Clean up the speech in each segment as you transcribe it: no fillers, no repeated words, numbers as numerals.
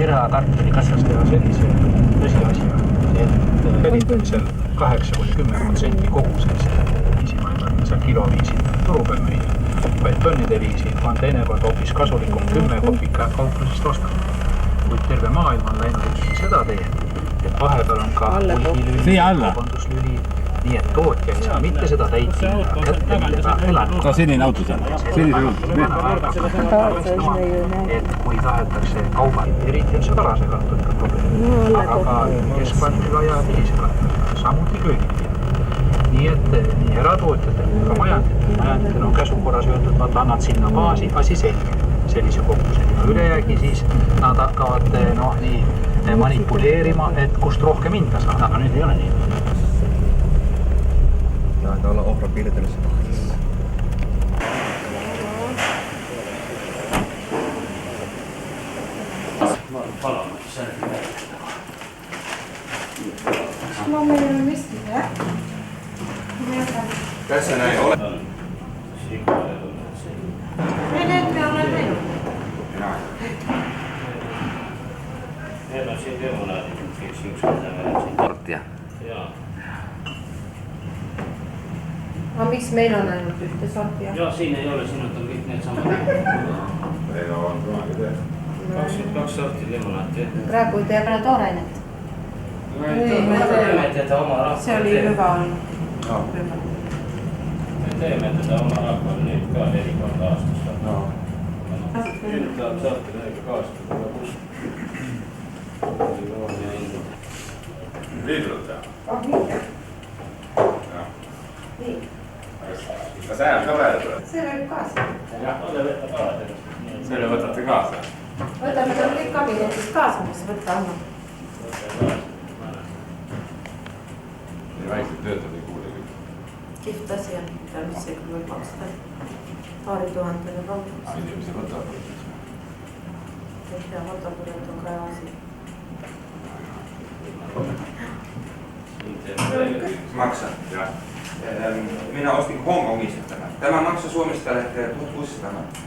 Tera kartuli kassas teha sellise tõsiasi, et seal 8–10% kogusest viisi, ma ei saa seal kiloviisi turu peal müüa, vaid tonnide viisi on teinekord hoopis kasulikum 10 kopika kauplusest ostada. Kuid terve maailm on läinud ikkagi seda teed, et vahepeal on ka hulgilüli, kaubanduslüli, nii et tootja ei saa mitte seda täit hinda kätte, millega elanud. Ka selline auto seal. Et kui tahetakse kaubaid, eriti on see varase kartuliga probleem, aga ka keskvalmiga ja tilisega, samuti köögid. Nii et nii eratootjatel kui ka majanditel on käsukorras öeldud, vaata annad sinna baasi, asi selge. Sellise koguseni ja ülejäägi siis nad hakkavad nii manipuleerima, et kust rohkem hinda saada, aga nüüd ei ole nii. Taitaa olla ohra piirtelyssä. No meillä on mistä, ja? Tässä näin ole. Emme ole mennyt. Meillä on siinä demonaatit, yksi Korttia. Joo. No miksi meillä on ainut yhtä sorttia? Joo, siinä ei ole, siinä on kaikki ne samat. Meillä on tuollakin tehty. 22 sorttia limonaattia. Praegu ei tee paljon toreinet. Me teemme tätä omaa rahkaa. Se oli hyvä ollut. Joo. Me teemme tätä omaa rahkaa nyt ka eri kohta aastasta. Joo. Nyt on sortti näitä kaasta, tuolla bussi. Liitryttää. Oh, mikä? Joo. Niin. Mutta sä on kaverilla. Se oli kaasa. Ole vettä kaasa. Siellä otatte kaasa. Otamme tuonne kabinetissa kaasamassa, võtta anna. Niin väikset työt oli 60. Kihvt asia, mis see kui võib maksta. Paari tuhandele kaupa. Inimesi võtab. Ei tea, võtabuljet on ka asi. Maksan. Ja. Minä ostin Hongkongista tämän. Tämä maksoi Suomesta ehkä 1600 markkaa.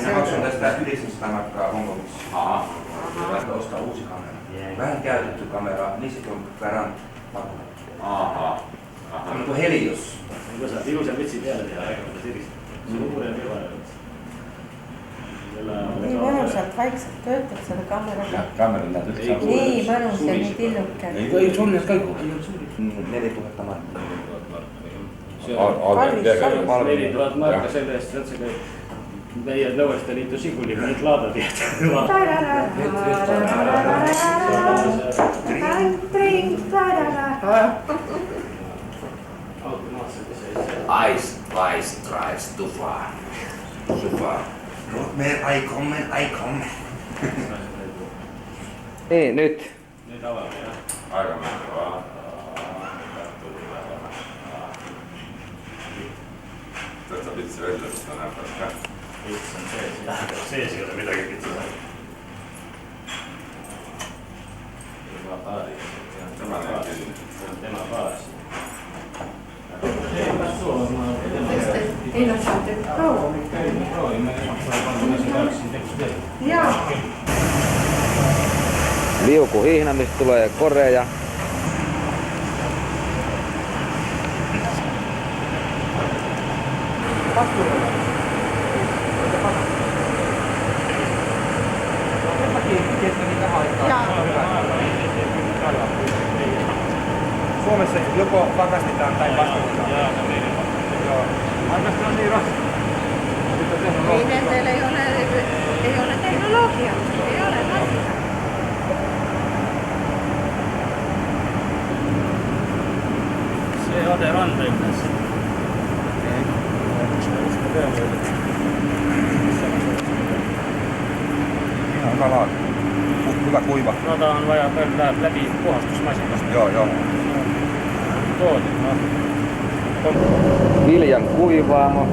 Minä maksan tästä 900 markkaa Hongkongissa. Aha. Ostaa uusi kamera. Vähän käytetty kamera, niin sitten on verran pakko. Aha. Se on niin kuin Helios. Iluisen vitsin vielä tehdä aikaista siristä. Se on uuden vilainen. Nii mõnusalt vaikselt töötab selle kameraga. Kamera näet üldse. Nii mõnus ja nii tilluke. Ei sul need kaiku. 4000 markkaa. 4000 markka selle eest, et see käib meie Nõueste Liitu Siguli, me nüüd laada tiedä. Ice drives too far. Too far. I come. Niin, nyt. Nyt avaamme, jah. Aika mennä vaan. Tätä vitsi välja, että on näppäät. Vitsi on sees, ei ole mitäkin vitsi. Hyvä paari. Tämä näkyy. Tämä paari. Ei ole saatu kauan. Joo. Liukuhihna, mistä tulee korea. Suomessa joko pakastetaan tai paskatetaan. Joo. Aikaisesti on niin raskas. Ei teillä ei ole teknologiaa. Ei ole raskaa. Se Ode Randrinnas. Ihan hyvä laatu. Hyvä kuiva. Noita on vaja läpi puhastusmasinasta. Joo. Tuote, Viljan kuivaamo.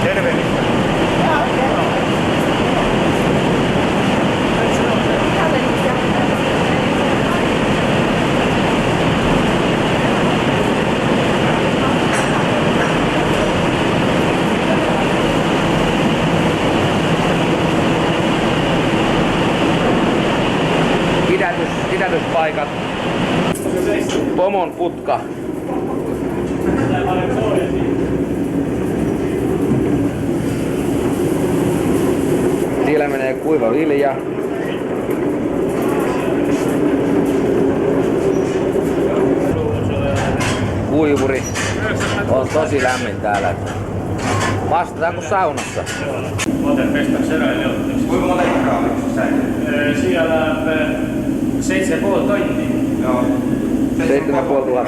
Terveellistä. Joo. paikat. Pomon putka. Siellä menee kuiva vilja. Kuivuri. On tosi lämmin täällä. Vastataan kuin saunassa. Otan pestaks ära ja leotatakse. Kuinka monta litraa on yksi säilyy? Siellä 7,5 tonni. Joo. 7500.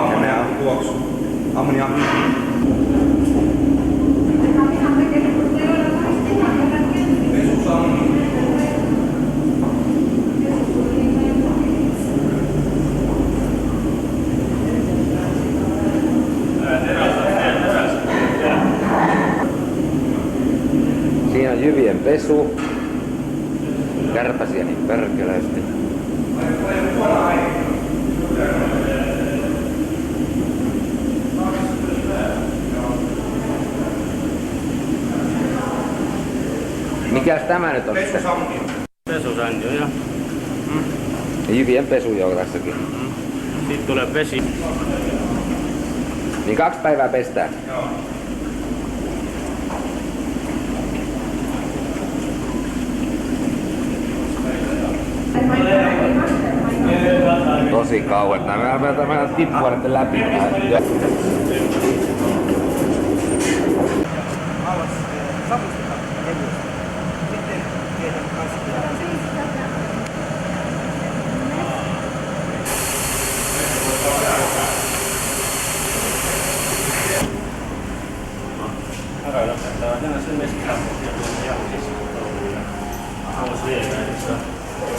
Ammoniaa tuoksu. Ammoniaa. Siinä on jyvien pesu. Kärpäsiä niin perkeleesti. Mikäs tämä nyt on sitten? Pesusanjo ja Jyvien pesu jo tässäkin. sitten tulee vesi. Niin 2 päivää pestään. Tosi kauan. Nämä tippua näiden läpi.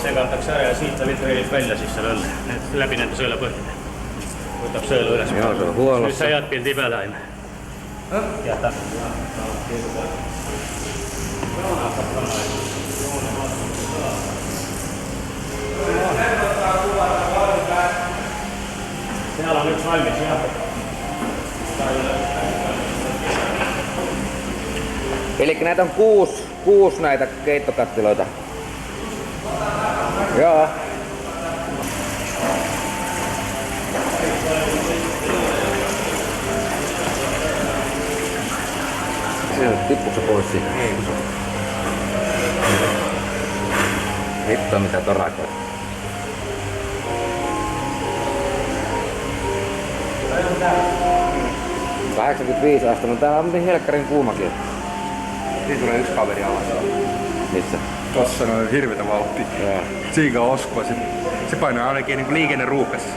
Sekantakse ära ja siit sa litrillid välja siis seal õlle. Läbi nende sõelapõhjade. Võtab sõelu üles. Joo, se on huollossa. Nüüd sa head pildi peale aina. Jäta. Seal on üks valmis, jah. Elikkä näitä on kuusi näitä keittokattiloita. Joo. Tippuuko se pois siitä? Ei. Hitto mitä torakoita. – 85 astetta, mutta täällä on niin helkkarin kuumakin. Siinä tulee yksi kaveri alas. Missä? Tossa noin hirvetä vauhti. Joo. Siika oskua. Se painaa ainakin niin liikenneruuhkassa.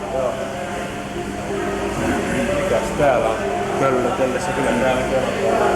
Mikäs täällä on? Möllötellessä kyllä täällä kerrotaan.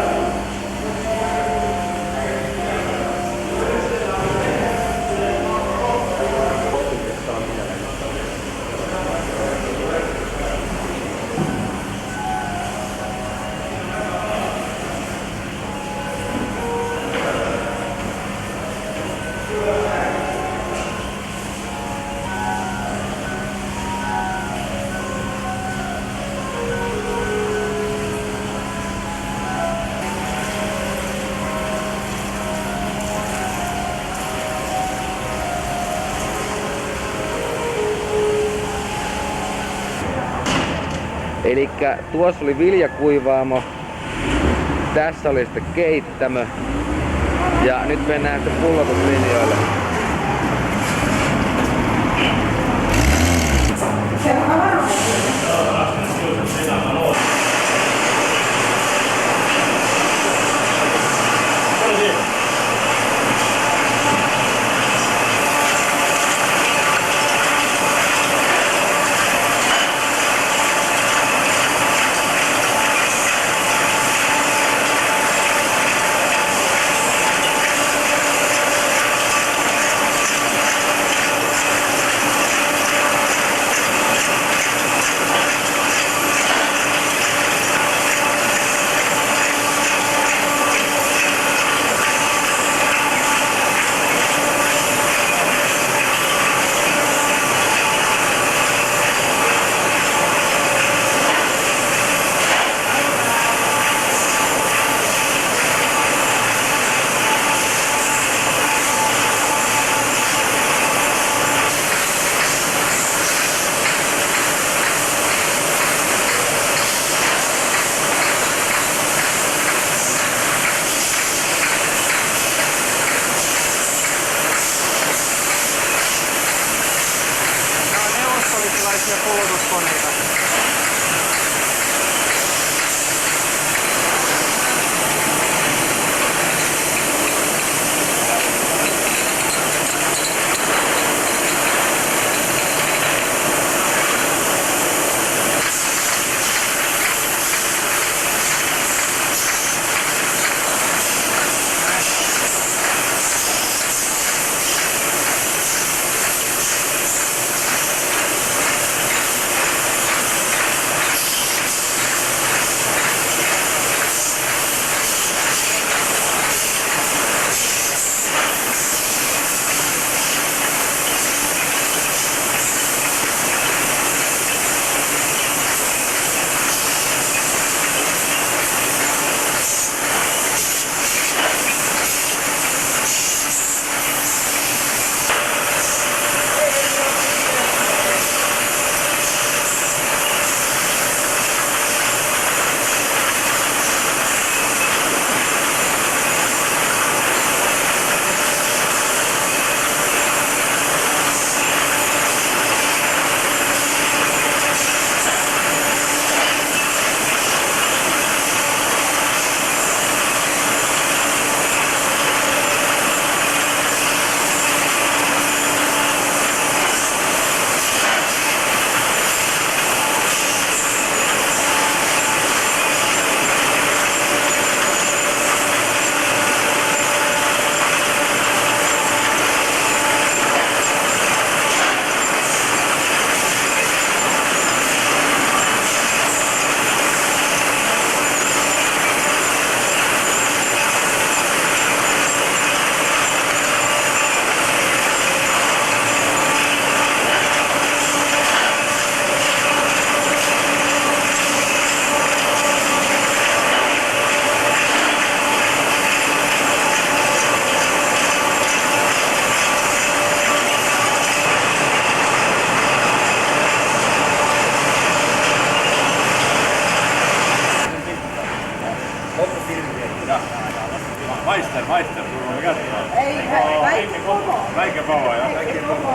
Elikkä tuossa oli viljakuivaamo, tässä oli sitten keittämö ja nyt mennään sitten pullotuslinjoille. Maister, sul on kätte. Ei, väike pomo. Väike pomo, jah.